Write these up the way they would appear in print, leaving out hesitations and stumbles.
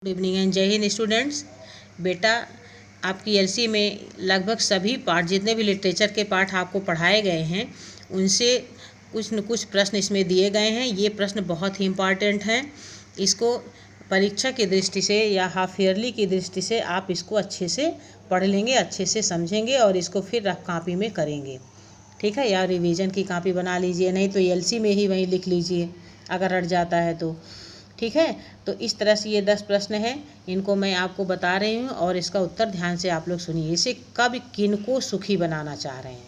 Good evening and जय Hind students. बेटा, आपकी एलसी में लगभग सभी पाठ, जितने भी लिटरेचर के पाठ आपको पढ़ाए गए हैं, उनसे कुछ न कुछ प्रश्न इसमें दिए गए हैं। ये प्रश्न बहुत ही इम्पॉर्टेंट हैं। इसको परीक्षा की दृष्टि से या हाफ ईयरली की दृष्टि से आप इसको अच्छे से पढ़ लेंगे, अच्छे से समझेंगे और इसको फिर रफ कॉपी में करेंगे। ठीक है, या रिवीजन की कॉपी बना लीजिए, नहीं तो एलसी में ही वहीं लिख लीजिए अगर रट जाता है तो। ठीक है, तो इस तरह से ये 10 प्रश्न हैं, इनको मैं आपको बता रही हूँ और इसका उत्तर ध्यान से आप लोग सुनिए। इसे कब किनको सुखी बनाना चाह रहे हैं,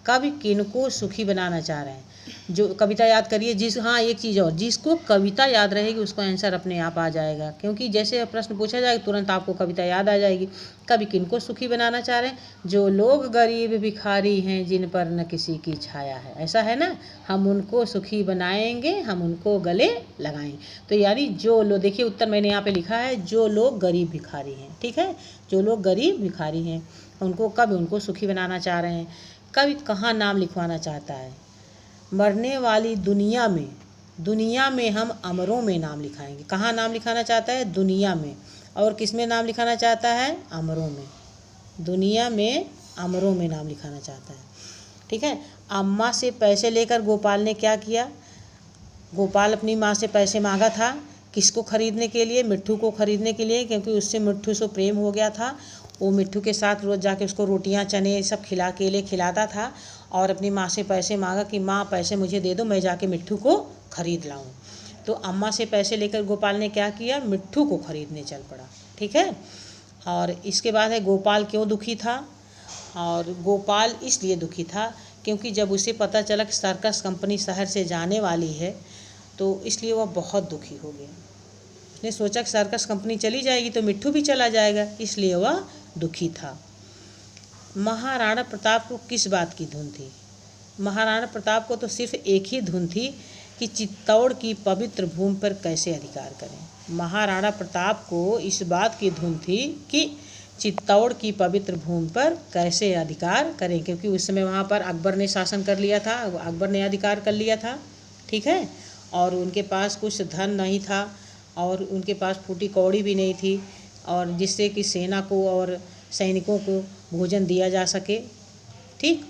कब किनको सुखी बनाना चाह रहे हैं। जो कविता याद करिए, एक चीज़ और, जिसको कविता याद रहेगी उसको आंसर अपने आप आ जाएगा, क्योंकि जैसे प्रश्न पूछा जाएगा तुरंत आपको कविता याद आ जाएगी। कभी किनको सुखी बनाना चाह रहे हैं, जो लोग गरीब भिखारी हैं जिन पर न किसी की छाया है, ऐसा है ना, हम उनको सुखी बनाएंगे, हम उनको गले लगाएंगे। तो यानी जो लोग, देखिए उत्तर मैंने यहाँ पे लिखा है, जो लोग गरीब भिखारी हैं। ठीक है, जो लोग गरीब भिखारी हैं उनको कब उनको सुखी बनाना चाह रहे हैं। कवि कहाँ नाम लिखवाना चाहता है, मरने वाली दुनिया में हम अमरों में नाम लिखाएंगे। कहाँ नाम लिखाना चाहता है, दुनिया में। और किस में नाम लिखाना चाहता है, अमरों में। दुनिया में अमरों में नाम लिखाना चाहता है। ठीक है, अम्मा से पैसे लेकर गोपाल ने क्या किया, गोपाल अपनी माँ से पैसे मांगा था, किसको खरीदने के लिए, मिट्ठू को खरीदने के लिए, क्योंकि उससे मिट्ठू से प्रेम हो गया था। वो मिट्ठू के साथ रोज़ जाके उसको रोटियां चने सब खिलाता था और अपनी माँ से पैसे मांगा कि माँ पैसे मुझे दे दो, मैं जाके मिट्ठू को खरीद लाऊं। तो अम्मा से पैसे लेकर गोपाल ने क्या किया, मिट्ठू को खरीदने चल पड़ा। ठीक है, और इसके बाद है गोपाल क्यों दुखी था। और गोपाल इसलिए दुखी था क्योंकि जब उसे पता चला कि सर्कस कंपनी शहर से जाने वाली है तो इसलिए वह बहुत दुखी हो गया। उसने सोचा कि सर्कस कंपनी चली जाएगी तो मिट्ठू भी चला जाएगा, इसलिए वह दुखी था। महाराणा प्रताप को किस बात की धुन थी, महाराणा प्रताप को तो सिर्फ एक ही धुन थी कि चित्तौड़ की पवित्र भूमि पर कैसे अधिकार करें। महाराणा प्रताप को इस बात की धुन थी कि चित्तौड़ की पवित्र भूमि पर कैसे अधिकार करें, क्योंकि उस समय वहाँ पर अकबर ने शासन कर लिया था, अकबर ने अधिकार कर लिया था। ठीक है, और उनके पास कुछ धन नहीं था और उनके पास फूटी कौड़ी भी नहीं थी, और जिससे कि सेना को और सैनिकों को भोजन दिया जा सके। ठीक,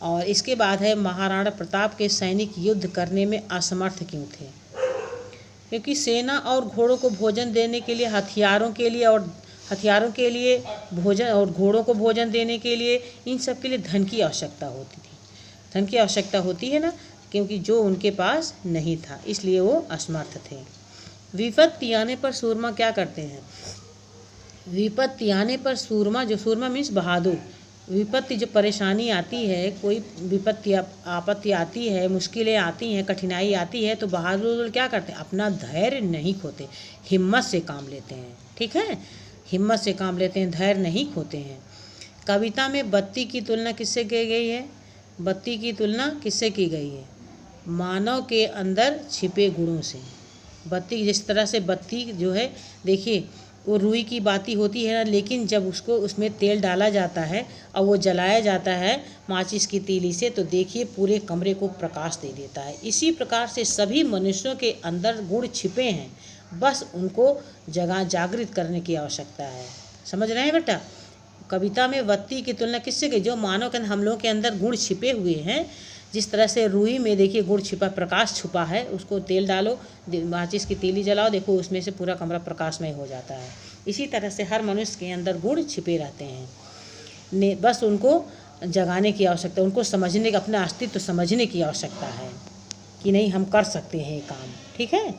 और इसके बाद है महाराणा प्रताप के सैनिक युद्ध करने में असमर्थ क्यों थे, क्योंकि सेना और घोड़ों को भोजन देने के लिए, हथियारों के लिए भोजन और घोड़ों को भोजन देने के लिए, इन सब के लिए धन की आवश्यकता होती थी। धन की आवश्यकता होती है ना, क्योंकि जो उनके पास नहीं था, इसलिए वो असमर्थ थे। विपत्ति आने पर सूरमा क्या करते हैं, विपत्ति आने पर सूरमा, जो सूरमा मीन्स बहादुर, विपत्ति जो परेशानी आती है, कोई विपत्ति आपत्ति आती है, मुश्किलें आती हैं, कठिनाई आती है, तो बहादुर क्या करते हैं, अपना धैर्य नहीं खोते, हिम्मत से काम लेते हैं। ठीक है, हिम्मत से काम लेते हैं, धैर्य नहीं खोते हैं। कविता में बत्ती की तुलना किससे की गई है, बत्ती की तुलना किससे की गई है, मानव के अंदर छिपे गुणों से। बत्ती, जिस तरह से बत्ती जो है, देखिए वो रुई की बाती होती है ना, लेकिन जब उसको उसमें तेल डाला जाता है और वो जलाया जाता है माचिस की तीली से, तो देखिए पूरे कमरे को प्रकाश दे देता है। इसी प्रकार से सभी मनुष्यों के अंदर गुण छिपे हैं, बस उनको जागृत करने की आवश्यकता है। समझ रहे हैं बेटा, कविता में बत्ती की तुलना किससे की, जो मानव के हम लोगों के अंदर गुण छिपे हुए हैं। जिस तरह से रुई में देखिए गुण छिपा, प्रकाश छुपा है, उसको तेल डालो, माचिस की तीली जलाओ, देखो उसमें से पूरा कमरा प्रकाशमय हो जाता है। इसी तरह से हर मनुष्य के अंदर गुण छिपे रहते हैं, बस उनको जगाने की आवश्यकता, उनको समझने का, अपना अस्तित्व समझने की आवश्यकता है कि नहीं हम कर सकते हैं ये काम। ठीक है,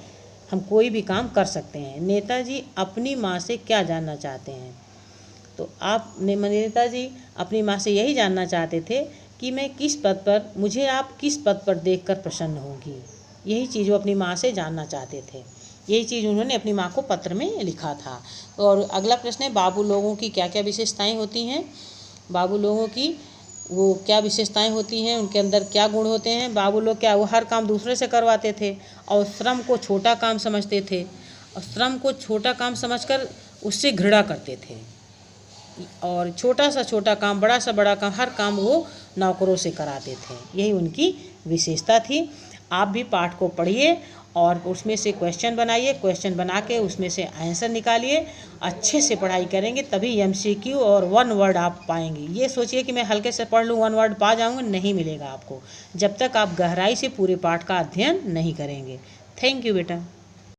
हम कोई भी काम कर सकते हैं। नेताजी अपनी माँ से क्या जानना चाहते हैं, तो नेताजी अपनी माँ से यही जानना चाहते थे कि मैं किस पद पर, मुझे आप किस पद पर देखकर प्रसन्न होंगी। यही चीज़ वो अपनी माँ से जानना चाहते थे, यही चीज़ उन्होंने अपनी माँ को पत्र में लिखा था। और अगला प्रश्न है, बाबू लोगों की क्या क्या विशेषताएं होती हैं, बाबू लोगों की वो क्या विशेषताएं होती हैं, उनके अंदर क्या गुण होते हैं। बाबू लोग क्या, वो हर काम दूसरे से करवाते थे और श्रम को छोटा काम समझते थे, और श्रम को छोटा काम समझकर उससे घृणा करते थे, और छोटा सा छोटा काम, बड़ा सा बड़ा काम, हर काम वो नौकरों से कराते थे। यही उनकी विशेषता थी। आप भी पाठ को पढ़िए और उसमें से क्वेश्चन बनाइए, क्वेश्चन बना के उसमें से आंसर निकालिए। अच्छे से पढ़ाई करेंगे तभी MCQ और 1 वर्ड आप पाएंगे। ये सोचिए कि मैं हल्के से पढ़ लूँ 1 वर्ड पा जाऊँगा, नहीं मिलेगा आपको जब तक आप गहराई से पूरे पाठ का अध्ययन नहीं करेंगे। थैंक यू बेटा।